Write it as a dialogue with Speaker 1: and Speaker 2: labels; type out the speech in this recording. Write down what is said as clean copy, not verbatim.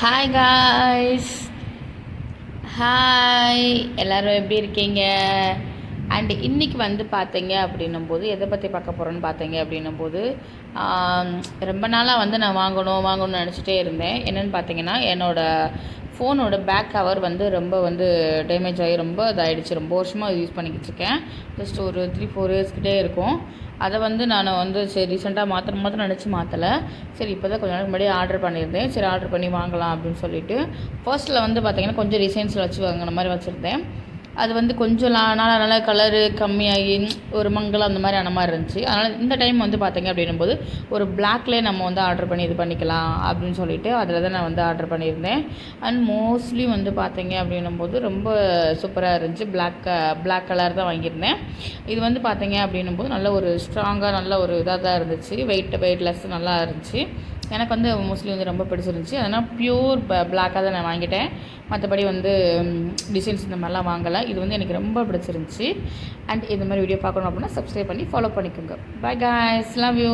Speaker 1: Hi guys, hi எல்லோரும் எப்படி இருக்கீங்க? அண்டு இன்றைக்கி வந்து பார்த்தீங்க அப்படின்னும்போது எதை பற்றி பார்க்க போகிறோன்னு பார்த்தீங்க அப்படின்னும்போது ரொம்ப நாளாக வந்து நான் வாங்கணும்னு நினச்சிட்டே இருந்தேன். என்னென்னு பார்த்தீங்கன்னா, என்னோடய ஃபோனோட பேக் கவர் வந்து ரொம்ப டேமேஜ் ஆகி ரொம்ப இதாகிடுச்சு. ரொம்ப வருஷமாக யூஸ் பண்ணிக்கிட்டு இருக்கேன். ஜஸ்ட் ஒரு 3-4 இயர்ஸ்கிட்டே இருக்கும். அதை வந்து நான் சரி ரீசெண்டாக மாற்றணும்னு நினச்சி மாற்றலை. சரி இப்போ தான் கொஞ்சம் நாளைக்கு முன்னாடி ஆர்டர் பண்ணியிருந்தேன். சரி ஆர்டர் பண்ணி வாங்கலாம் அப்படின்னு சொல்லிட்டு ஃபர்ஸ்ட்டில் வந்து பார்த்திங்கன்னா கொஞ்சம் டிசைன்ஸில் வச்சு வாங்கின மாதிரி வச்சுருந்தேன். அது வந்து கொஞ்சம் நாளாக கலரு கம்மியாகி ஒரு மங்கலம் அந்த மாதிரி ஆன மாதிரி இருந்துச்சு. அதனால் இந்த டைம் வந்து பார்த்திங்க அப்படின்னும்போது ஒரு பிளாக்லேயே நம்ம வந்து ஆர்டர் பண்ணி இது பண்ணிக்கலாம் அப்படின்னு சொல்லிட்டு அதில் தான் நான் வந்து ஆர்டர் பண்ணியிருந்தேன். அண்ட் மோஸ்ட்லி வந்து பார்த்திங்க அப்படின்னும்போது ரொம்ப சூப்பராக இருந்துச்சு. பிளாக் கலர் தான் வாங்கியிருந்தேன். இது வந்து பார்த்திங்க அப்படின்னும்போது நல்ல ஒரு ஸ்ட்ராங்காக நல்ல ஒரு இதாக தான் இருந்துச்சு. வெயிட்லெஸ் நல்லா இருந்துச்சு. எனக்கு வந்து மோஸ்ட்லி வந்து ரொம்ப பிடிச்சிருந்துச்சி. அதனால் ப்யூர் பிளாக்காக தான் நான் வாங்கிட்டேன். மற்றபடி வந்து டிசைன்ஸ் இந்த மாதிரிலாம் வாங்கலை. இது வந்து எனக்கு ரொம்ப பிடிச்சிருந்துச்சி. அண்ட் இந்த மாதிரி வீடியோ பார்க்கணும் அப்படின்னா சப்ஸ்கிரைப் பண்ணி ஃபாலோ பண்ணிக்கோங்க. By guys, love you.